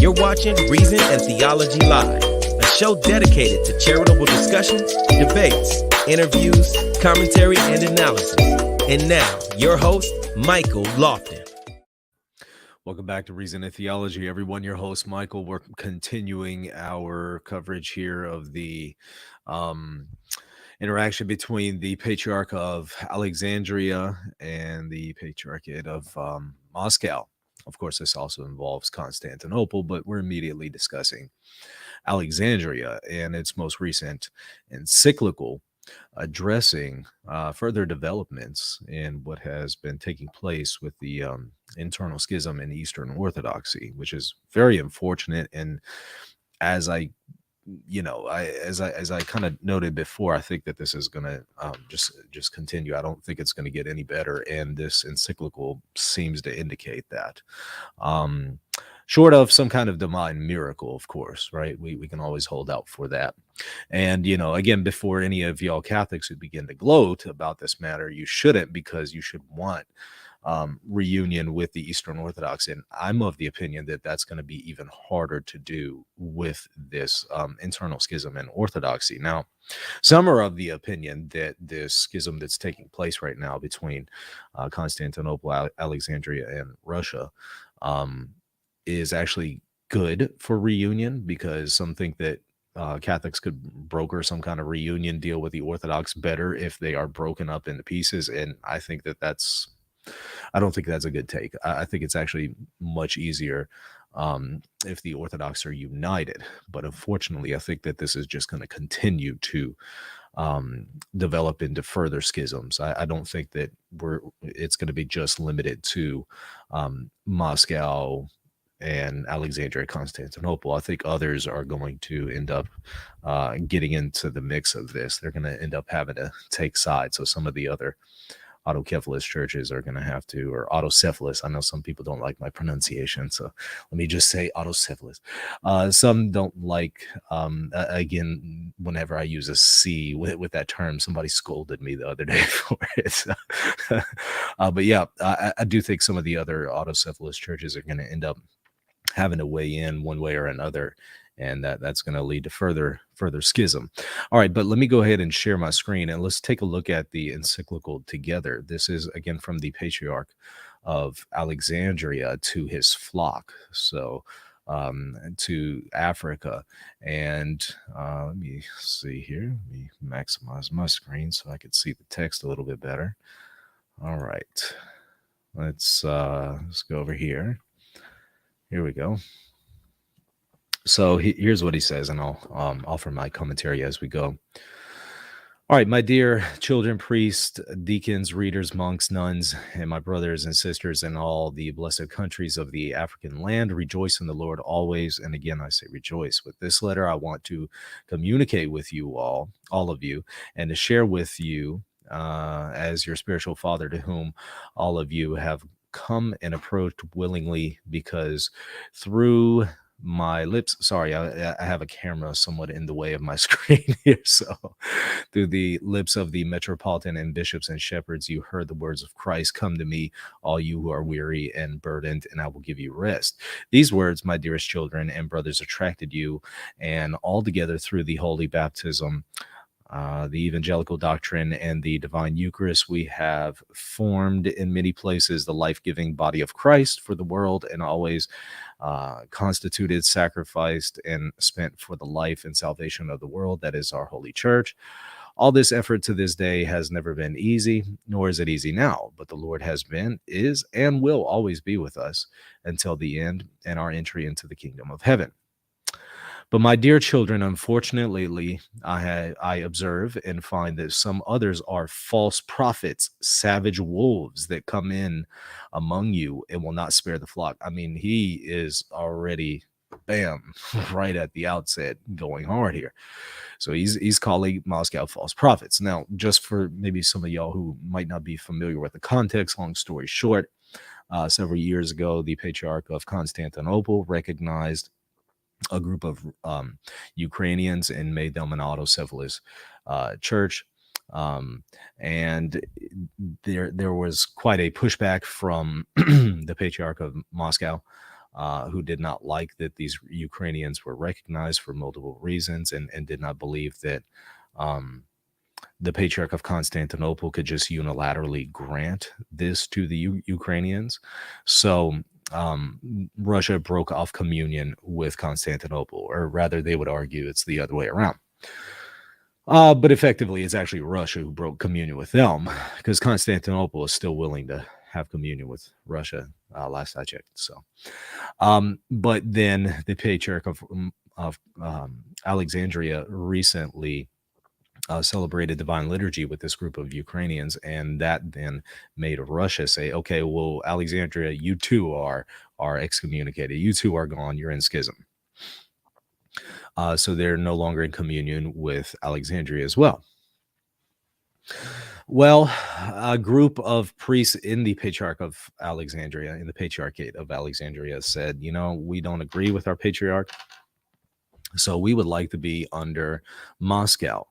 You're watching Reason and Theology Live, a show dedicated to charitable discussions, debates, interviews, commentary, and analysis. And now, your host, Michael Lofton. Welcome back to Reason and Theology, everyone. Your host, Michael. We're continuing our coverage here of the interaction between the Patriarch of Alexandria and the Patriarchate of Moscow. Of course, this also involves Constantinople, but we're immediately discussing Alexandria and its most recent encyclical addressing further developments in what has been taking place with the internal schism in Eastern Orthodoxy, which is very unfortunate. And as I kind of noted before, I think that this is going to just continue. I don't think it's going to get any better, and this encyclical seems to indicate that. Short of some kind of divine miracle, of course, right? We can always hold out for that. And, again, before any of y'all Catholics who begin to gloat about this matter, you shouldn't, because you should want reunion with the Eastern Orthodox. And I'm of the opinion that that's going to be even harder to do with this internal schism in Orthodoxy. Now, some are of the opinion that this schism that's taking place right now between Constantinople, Alexandria, and Russia is actually good for reunion, because some think that Catholics could broker some kind of reunion deal with the Orthodox better if they are broken up into pieces. And I think I don't think that's a good take. I think it's actually much easier if the Orthodox are united. But unfortunately, I think that this is just going to continue to develop into further schisms. I don't think that it's going to be just limited to Moscow and Alexandria, Constantinople. I think others are going to end up getting into the mix of this. They're going to end up having to take sides. So some of the other autocephalous churches are going to have to, or autocephalous. I know some people don't like my pronunciation, so let me just say autocephalous. Some don't like, again, whenever I use a C with that term. Somebody scolded me the other day for it. But yeah, I do think some of the other autocephalous churches are going to end up having to weigh in one way or another, and that's going to lead to further schism. All right, but let me go ahead and share my screen, and let's take a look at the encyclical together. This is, again, from the Patriarch of Alexandria to his flock, so to Africa. And let me see here. Let me maximize my screen so I can see the text a little bit better. All right, let's go over here. Here we go. So here's what he says, and I'll offer my commentary as we go. All right, my dear children, priests, deacons, readers, monks, nuns, and my brothers and sisters in all the blessed countries of the African land, rejoice in the Lord always. And again, I say rejoice. With this letter, I want to communicate with you all of you, and to share with you as your spiritual father, to whom all of you have come and approached willingly, because through my lips, sorry, I have a camera somewhat in the way of my screen here. So through the lips of the metropolitan and bishops and shepherds, you heard the words of Christ, come to me, all you who are weary and burdened, and I will give you rest. These words, my dearest children and brothers, attracted you, and altogether through the holy baptism, the evangelical doctrine, and the divine Eucharist, we have formed in many places the life-giving body of Christ for the world, and always constituted, sacrificed, and spent for the life and salvation of the world. That is our Holy Church. All this effort to this day has never been easy, nor is it easy now, but the Lord has been, is, and will always be with us until the end and our entry into the kingdom of heaven. But my dear children, unfortunately, I observe and find that some others are false prophets, savage wolves that come in among you and will not spare the flock. I mean, he is already, bam, right at the outset, going hard here. So he's calling Moscow false prophets. Now, just for maybe some of y'all who might not be familiar with the context, long story short, several years ago, the Patriarch of Constantinople recognized a group of Ukrainians and made them an autocephalous church. And there was quite a pushback from the Patriarch of Moscow. who did not like that these Ukrainians were recognized for multiple reasons, and did not believe that the Patriarch of Constantinople could just unilaterally grant this to the Ukrainians. So Russia broke off communion with Constantinople, or rather, they would argue it's the other way around. But effectively, it's actually Russia who broke communion with them, because Constantinople is still willing to have communion with Russia, last I checked. So, but then the Patriarch of Alexandria recently celebrated divine liturgy with this group of Ukrainians, and that then made Russia say, okay, well, Alexandria, you too are excommunicated. You too are gone. You're in schism. So they're no longer in communion with Alexandria as well. Well, a group of priests in the Patriarch of Alexandria, in the Patriarchate of Alexandria, said, we don't agree with our patriarch, so we would like to be under Moscow.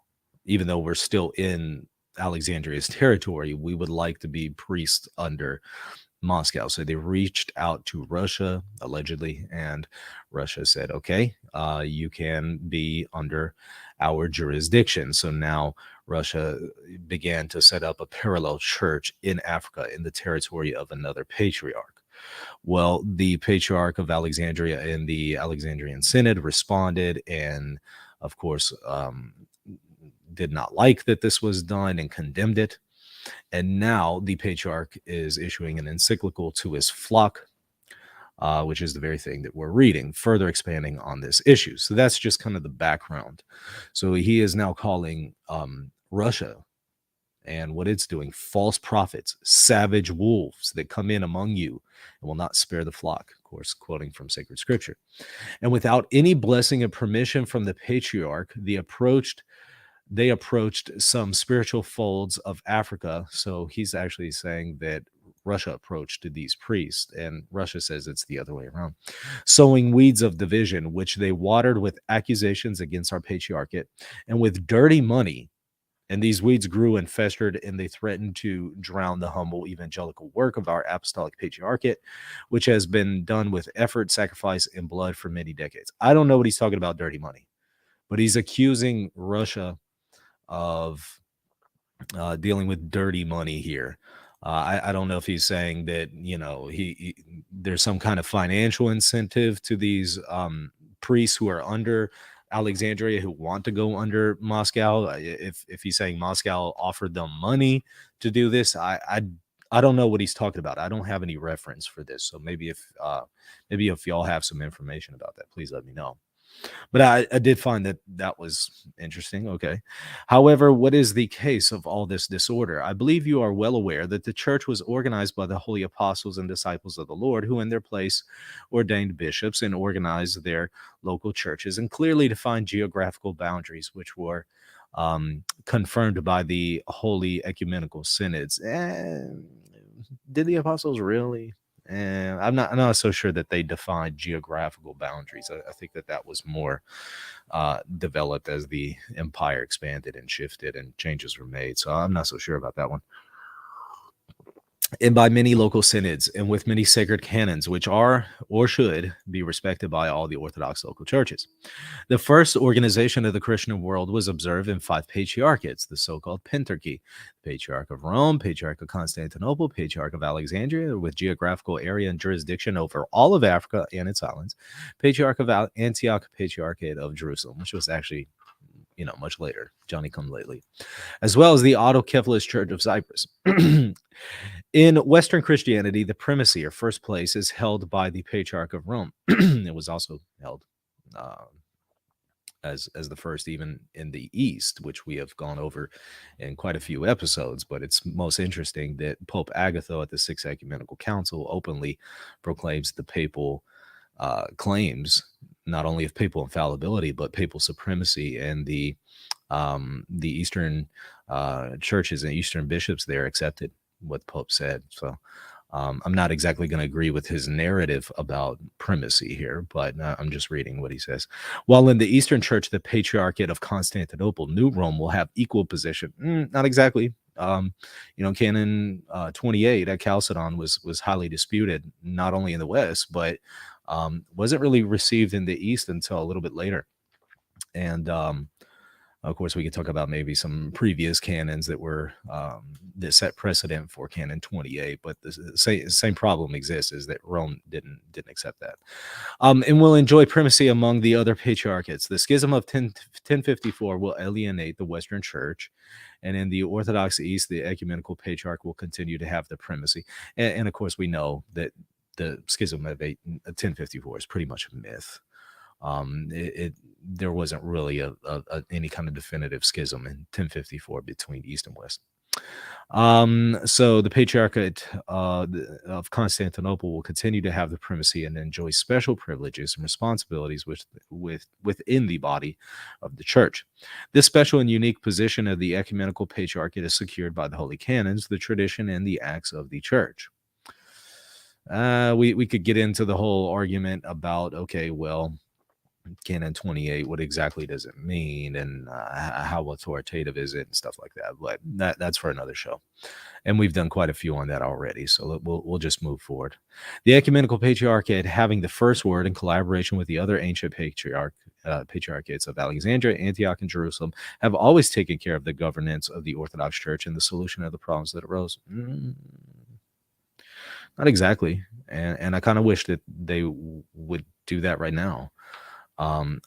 Even though we're still in Alexandria's territory, we would like to be priests under Moscow. So they reached out to Russia, allegedly, and Russia said, okay, you can be under our jurisdiction. So now Russia began to set up a parallel church in Africa, in the territory of another patriarch. Well, the Patriarch of Alexandria and the Alexandrian Synod responded, and of course, did not like that this was done and condemned it. And now the Patriarch is issuing an encyclical to his flock, which is the very thing that we're reading, further expanding on this issue. So that's just kind of the background. So he is now calling Russia and what it's doing false prophets, savage wolves that come in among you and will not spare the flock. Of course, quoting from sacred scripture. And without any blessing and permission from the Patriarch, they approached some spiritual folds of Africa. So he's actually saying that Russia approached these priests, and Russia says it's the other way around, sowing weeds of division, which they watered with accusations against our patriarchate and with dirty money. And these weeds grew and festered, and they threatened to drown the humble evangelical work of our apostolic patriarchate, which has been done with effort, sacrifice, and blood for many decades. I don't know what he's talking about, dirty money, but he's accusing Russia of dealing with dirty money here. I don't know if he's saying that, there's some kind of financial incentive to these priests who are under Alexandria who want to go under Moscow. If he's saying Moscow offered them money to do this, I don't know what he's talking about. I don't have any reference for this. So maybe if y'all have some information about that, please let me know. But I did find that was interesting. Okay. However, what is the case of all this disorder? I believe you are well aware that the church was organized by the holy apostles and disciples of the Lord, who in their place ordained bishops and organized their local churches and clearly defined geographical boundaries, which were confirmed by the holy ecumenical synods. Did the apostles really? And I'm not so sure that they defined geographical boundaries. I think that was more developed as the empire expanded and shifted and changes were made. So I'm not so sure about that one. And by many local synods and with many sacred canons, which are or should be respected by all the Orthodox local churches. The first organization of the Christian world was observed in 5 patriarchates, the so-called Pentarchy: Patriarch of Rome, Patriarch of Constantinople, Patriarch of Alexandria, with geographical area and jurisdiction over all of Africa and its islands, Patriarch of Antioch, Patriarchate of Jerusalem, which was actually much later, Johnny come lately, as well as the Autocephalous Church of Cyprus. In Western Christianity, the primacy or first place is held by the Patriarch of Rome. It was also held as the first even in the East, which we have gone over in quite a few episodes. But it's most interesting that Pope Agatho at the Sixth Ecumenical Council openly proclaims the papal claims not only of papal infallibility but papal supremacy, and the Eastern churches and Eastern bishops there accepted what the Pope said. So I'm not exactly going to agree with his narrative about primacy here, but I'm just reading what he says. While in the Eastern Church, the Patriarchate of Constantinople, New Rome, will have equal position. Not exactly. Canon 28 at Chalcedon was highly disputed, not only in the West, but wasn't really received in the East until a little bit later. And of course, we could talk about maybe some previous canons that set precedent for Canon 28, but the same problem exists, is that Rome didn't accept that. And will enjoy primacy among the other patriarchates. The Schism of 1054 will alienate the Western Church, and in the Orthodox East, the ecumenical patriarch will continue to have the primacy. And of course, we know that the Schism of 1054 is pretty much a myth. There wasn't really any kind of definitive schism in 1054 between East and West. So the Patriarchate of Constantinople will continue to have the primacy and enjoy special privileges and responsibilities within the body of the Church. This special and unique position of the ecumenical patriarchate is secured by the holy canons, the tradition, and the acts of the Church. We could get into the whole argument about, okay, well, Canon 28, what exactly does it mean, and how authoritative is it, and stuff like that. But that's for another show, and we've done quite a few on that already. So we'll just move forward. The ecumenical patriarchate, having the first word in collaboration with the other ancient patriarchates of Alexandria, Antioch, and Jerusalem, have always taken care of the governance of the Orthodox Church and the solution of the problems that arose. Not exactly, and I kind of wish that they would do that right now.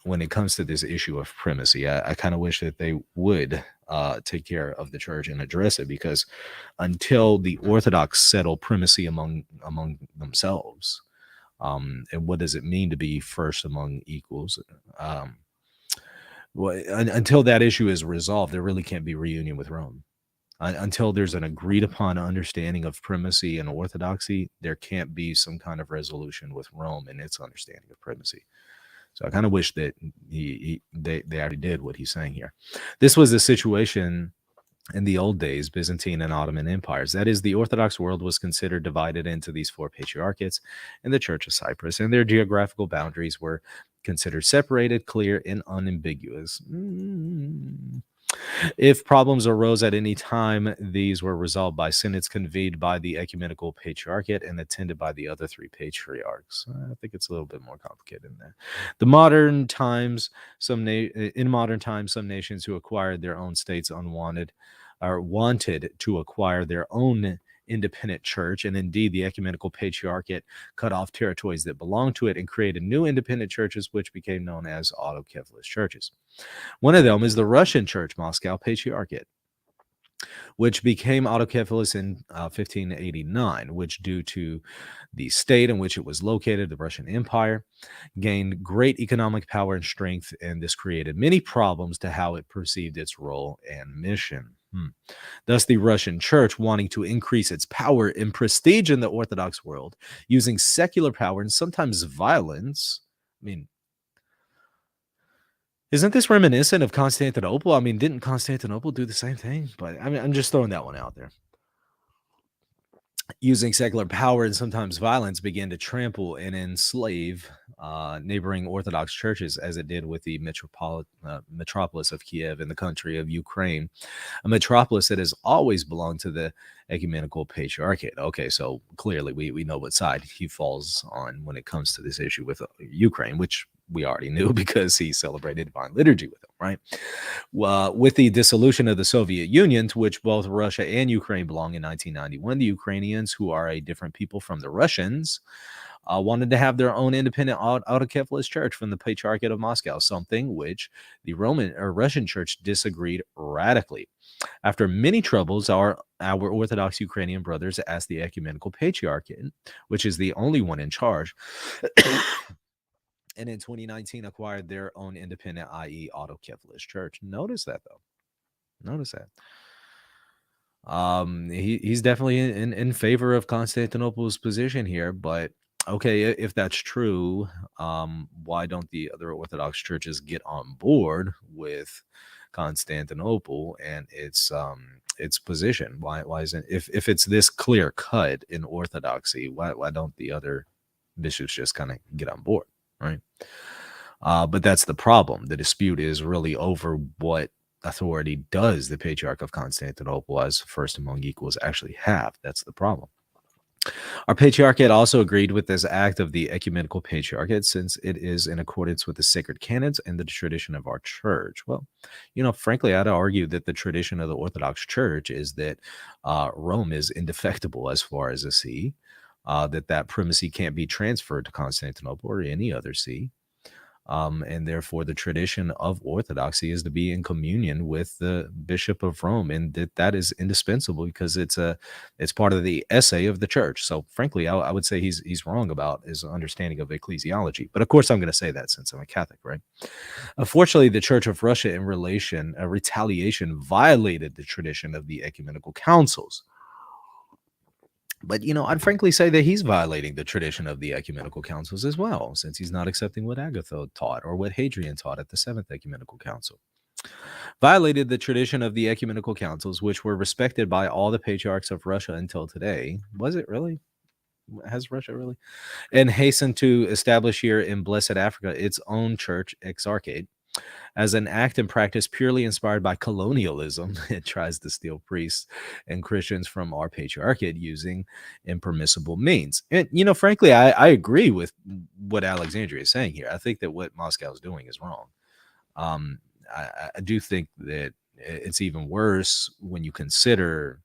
When it comes to this issue of primacy, I kind of wish that they would take care of the Church and address it, because until the Orthodox settle primacy among themselves, and what does it mean to be first among equals, until that issue is resolved, there really can't be reunion with Rome. Until there's an agreed upon understanding of primacy and orthodoxy, there can't be some kind of resolution with Rome and its understanding of primacy. So I kind of wish that they already did what he's saying here. This was the situation in the old days, Byzantine and Ottoman empires. That is, the Orthodox world was considered divided into these four patriarchates and the Church of Cyprus, and their geographical boundaries were considered separated, clear, and unambiguous. If problems arose at any time, these were resolved by synods convened by the ecumenical patriarchate and attended by the other three patriarchs. I think it's a little bit more complicated than that. In modern times, some nations who acquired their own states wanted to acquire their own independent church, and indeed the ecumenical patriarchate cut off territories that belonged to it and created new independent churches, which became known as autocephalous churches. One of them is the Russian Church Moscow Patriarchate, which became autocephalous in 1589, which, due to the state in which it was located, the Russian Empire, gained great economic power and strength, and this created many problems to how it perceived its role and mission. Thus, the Russian Church, wanting to increase its power and prestige in the Orthodox world, using secular power and sometimes violence. I mean, isn't this reminiscent of Constantinople? I mean, didn't Constantinople do the same thing? But I mean, I'm just throwing that one out there. Using secular power and sometimes violence, began to trample and enslave neighboring Orthodox churches, as it did with the metropolis of Kiev in the country of Ukraine, a metropolis that has always belonged to the ecumenical patriarchate. Okay, so clearly we know what side he falls on when it comes to this issue with Ukraine, which we already knew because he celebrated divine liturgy with them, right? With the dissolution of the Soviet Union, to which both Russia and Ukraine belong in 1991, the Ukrainians, who are a different people from the Russians, wanted to have their own independent autocephalous church from the Patriarchate of Moscow, something which the Russian Church disagreed radically. After many troubles, our Orthodox Ukrainian brothers asked the Ecumenical Patriarchate, which is the only one in charge, and in 2019 acquired their own independent, i.e. autocephalous church. Notice that, though. Notice that. He's definitely in favor of Constantinople's position here, but okay, if that's true, why don't the other Orthodox churches get on board with Constantinople and its position? Why isn't, if it's this clear cut in Orthodoxy, why don't the other bishops just kind of get on board, right? But that's the problem. The dispute is really over what authority does the Patriarch of Constantinople as first among equals actually have? That's the problem. Our Patriarchate also agreed with this act of the Ecumenical Patriarchate since it is in accordance with the sacred canons and the tradition of our church. Well, frankly, I'd argue that the tradition of the Orthodox Church is that Rome is indefectible as far as a see, that primacy can't be transferred to Constantinople or any other see. And therefore, the tradition of orthodoxy is to be in communion with the Bishop of Rome, and that is indispensable because it's part of the essay of the church. So, frankly, I would say he's wrong about his understanding of ecclesiology. But of course, I'm going to say that since I'm a Catholic, right? Unfortunately, the Church of Russia, in retaliation, violated the tradition of the ecumenical councils. But, I'd frankly say that he's violating the tradition of the ecumenical councils as well, since he's not accepting what Agatha taught or what Hadrian taught at the Seventh Ecumenical Council. Violated the tradition of the ecumenical councils, which were respected by all the patriarchs of Russia until today. Was it really? Has Russia really? And hastened to establish here in Blessed Africa its own church exarchate. As an act and practice purely inspired by colonialism, it tries to steal priests and Christians from our patriarchate using impermissible means. And, frankly, I agree with what Alexandria is saying here. I think that what Moscow is doing is wrong. I do think that it's even worse when you consider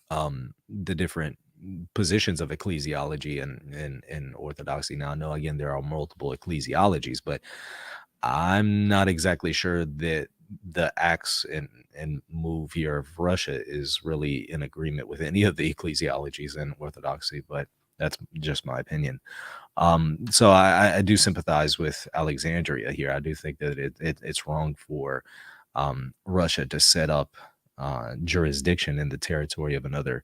the different positions of ecclesiology and orthodoxy. Now, I know, again, there are multiple ecclesiologies, but I'm not exactly sure that the acts and move here of Russia is really in agreement with any of the ecclesiologies in orthodoxy, but that's just my opinion. So I do sympathize with Alexandria here. I do think that it's wrong for Russia to set up jurisdiction in the territory of another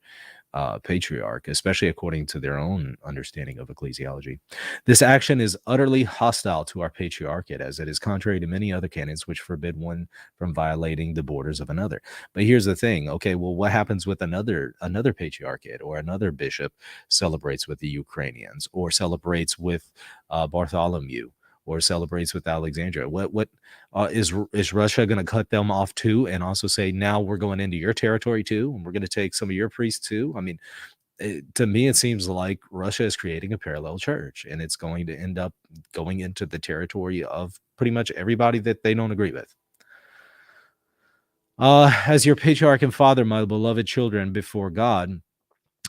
patriarch, especially according to their own understanding of ecclesiology. This action is utterly hostile to our patriarchate, as it is contrary to many other canons which forbid one from violating the borders of another. But here's the thing. Okay, well, what happens with another patriarchate or another bishop celebrates with the Ukrainians or celebrates with Bartholomew or celebrates with Alexandria? What is Russia going to cut them off too, and also say, now we're going into your territory too, and we're going to take some of your priests too? I mean, to me, it seems like Russia is creating a parallel church, and it's going to end up going into the territory of pretty much everybody that they don't agree with. As your patriarch and father, my beloved children, before God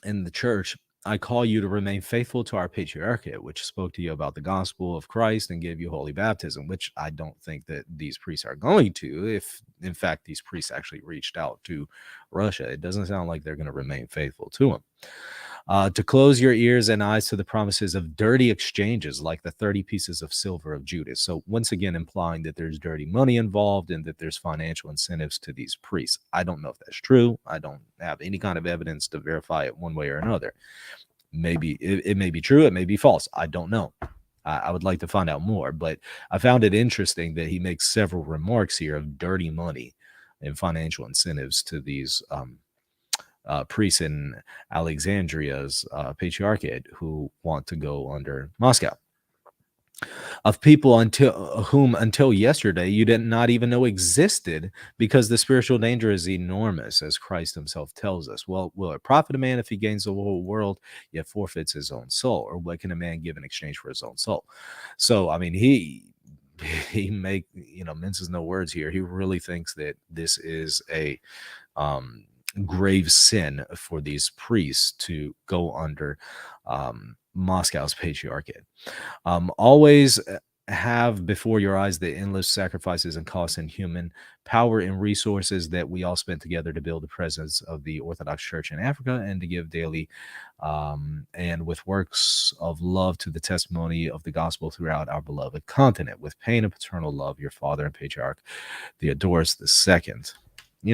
and the church, I call you to remain faithful to our patriarchate, which spoke to you about the gospel of Christ and gave you holy baptism, which I don't think that these priests are going to. If, in fact, these priests actually reached out to Russia, it doesn't sound like they're going to remain faithful to him. To close your ears and eyes to the promises of dirty exchanges like the 30 pieces of silver of Judas. So once again, implying that there's dirty money involved and that there's financial incentives to these priests. I don't know if that's true. I don't have any kind of evidence to verify it one way or another. Maybe it may be true. It may be false. I don't know. I would like to find out more, but I found it interesting that he makes several remarks here of dirty money and financial incentives to these priests in Alexandria's patriarchate who want to go under Moscow. Of people whom until yesterday you did not even know existed, because the spiritual danger is enormous, as Christ himself tells us. Well, will it profit a man if he gains the whole world, yet forfeits his own soul? Or what can a man give in exchange for his own soul? So, I mean, he minces no words here. He really thinks that this is a grave sin for these priests to go under Moscow's patriarchate. Always have before your eyes the endless sacrifices and costs and human power and resources that we all spent together to build the presence of the Orthodox Church in Africa, and to give daily and with works of love to the testimony of the gospel throughout our beloved continent. With pain and paternal love, your father and Patriarch Theodoros II.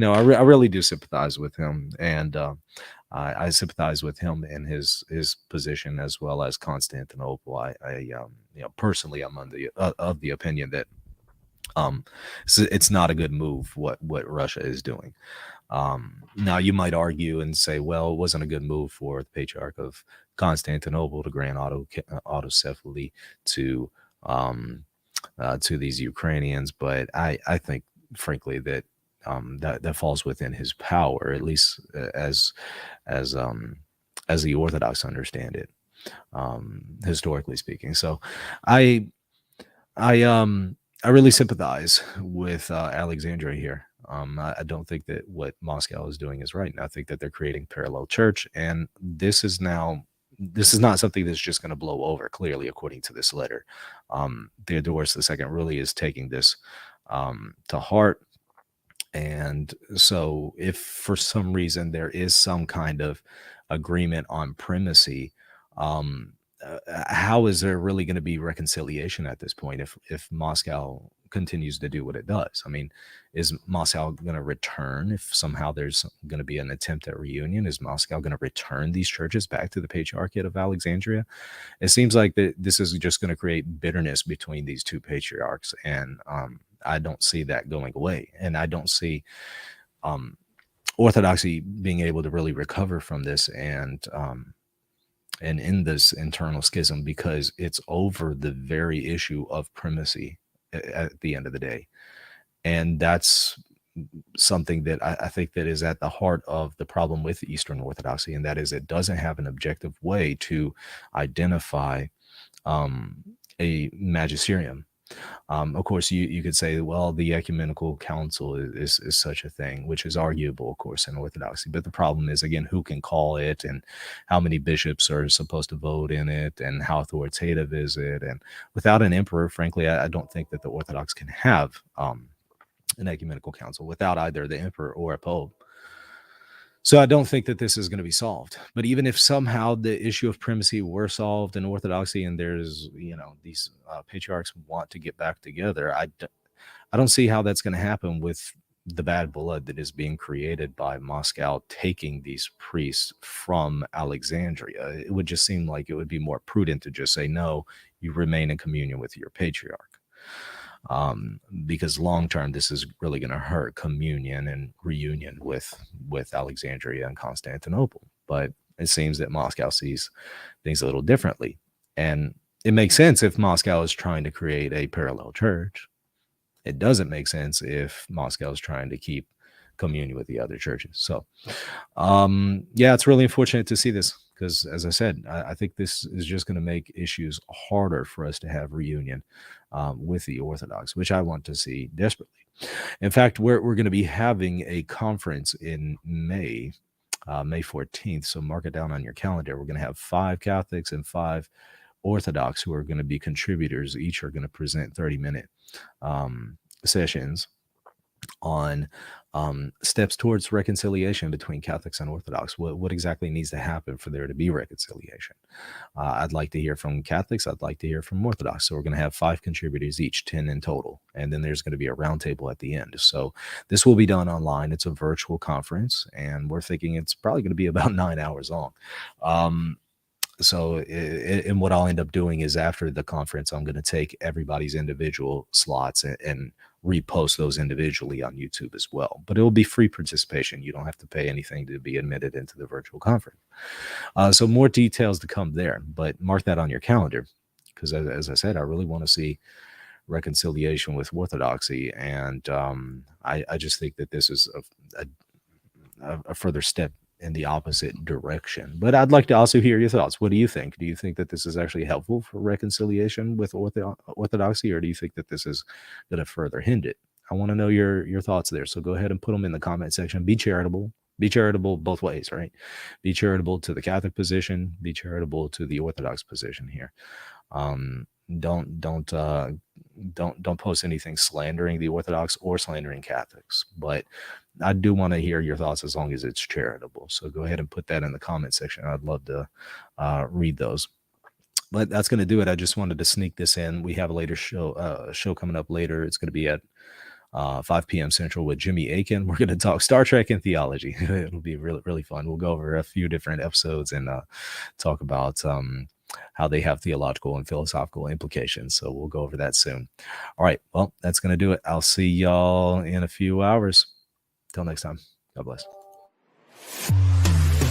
I really do sympathize with him, and I sympathize with him in his position as well as Constantinople. I personally, I'm of the opinion that it's not a good move what Russia is doing. Now you might argue and say, well, it wasn't a good move for the Patriarch of Constantinople to grant autocephaly to these Ukrainians, but I think frankly, that falls within his power, at least as the Orthodox understand it, historically speaking. So I I really sympathize with Alexandria here. I don't think that what Moscow is doing is right, and I think that they're creating parallel church, and this is not something that's just going to blow over. Clearly, according to this letter, Theodoros II really is taking this to heart. And so, if for some reason there is some kind of agreement on primacy, um, how is there really going to be reconciliation at this point if Moscow continues to do what it does? I mean, is Moscow going to return if somehow there's going to be an attempt at reunion? Is Moscow going to return these churches back to the Patriarchate of Alexandria? It seems like that this is just going to create bitterness between these two patriarchs, and I don't see that going away, and I don't see Orthodoxy being able to really recover from this and in this internal schism, because it's over the very issue of primacy at the end of the day. And that's something that I think that is at the heart of the problem with Eastern Orthodoxy, and that is it doesn't have an objective way to identify a magisterium. Of course, you could say, well, the ecumenical council is such a thing, which is arguable, of course, in Orthodoxy. But the problem is, again, who can call it, and how many bishops are supposed to vote in it, and how authoritative is it? And without an emperor, frankly, I don't think that the Orthodox can have an ecumenical council without either the emperor or a pope. So I don't think that this is going to be solved. But even if somehow the issue of primacy were solved in Orthodoxy, and there's, these patriarchs want to get back together, I don't see how that's going to happen with the bad blood that is being created by Moscow taking these priests from Alexandria. It would just seem like it would be more prudent to just say, no, you remain in communion with your patriarch. Because long term, this is really going to hurt communion and reunion with Alexandria and Constantinople. But it seems that Moscow sees things a little differently, and it makes sense if Moscow is trying to create a parallel church. It doesn't make sense if Moscow is trying to keep communion with the other churches. So, yeah, it's really unfortunate to see this, because, as I said, I think this is just going to make issues harder for us to have reunion with the Orthodox, which I want to see desperately. In fact, we're going to be having a conference in May 14th, so mark it down on your calendar. We're going to have 5 Catholics and 5 Orthodox who are going to be contributors. Each are going to present 30-minute sessions on steps towards reconciliation between Catholics and Orthodox. What exactly needs to happen for there to be reconciliation? I'd like to hear from Catholics. I'd like to hear from Orthodox. So we're going to have 5 contributors each, 10 in total. And then there's going to be a roundtable at the end. So this will be done online. It's a virtual conference, and we're thinking it's probably going to be about 9 hours long. So, and what I'll end up doing is, after the conference, I'm going to take everybody's individual slots and repost those individually on YouTube as well. But it will be free participation. You don't have to pay anything to be admitted into the virtual conference. So more details to come there, but mark that on your calendar, because as I said, I really want to see reconciliation with Orthodoxy. And I just think that this is a further step in the opposite direction. But I'd like to also hear your thoughts. What do you think? Do you think that this is actually helpful for reconciliation with Orthodoxy, or do you think that this is going to further hinder it? I want to know your thoughts there. So go ahead and put them in the comment section. Be charitable. Be charitable both ways, right? Be charitable to the Catholic position. Be charitable to the Orthodox position here. Don't post anything slandering the Orthodox or slandering Catholics, but I do want to hear your thoughts as long as it's charitable. So go ahead and put that in the comment section. I'd love to read those. But that's going to do it. I just wanted to sneak this in. We have a later show coming up later. It's going to be at 5 p.m. Central with Jimmy Aiken. We're going to talk Star Trek and theology. It'll be really, really fun. We'll go over a few different episodes and talk about how they have theological and philosophical implications. So we'll go over that soon. All right. Well, that's going to do it. I'll see y'all in a few hours. Till next time. God bless.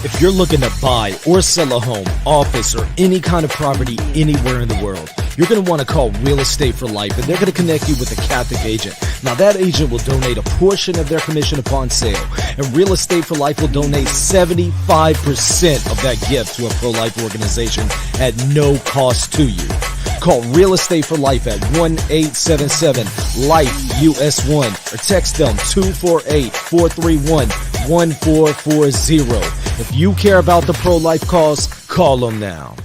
If you're looking to buy or sell a home, office, or any kind of property anywhere in the world, you're going to want to call Real Estate for Life, and they're going to connect you with a Catholic agent. Now, that agent will donate a portion of their commission upon sale, and Real Estate for Life will donate 75% of that gift to a pro-life organization at no cost to you. Call Real Estate for Life at 1-877-LIFE-US1 or text them 248-431-1440. If you care about the pro-life cause, call them now.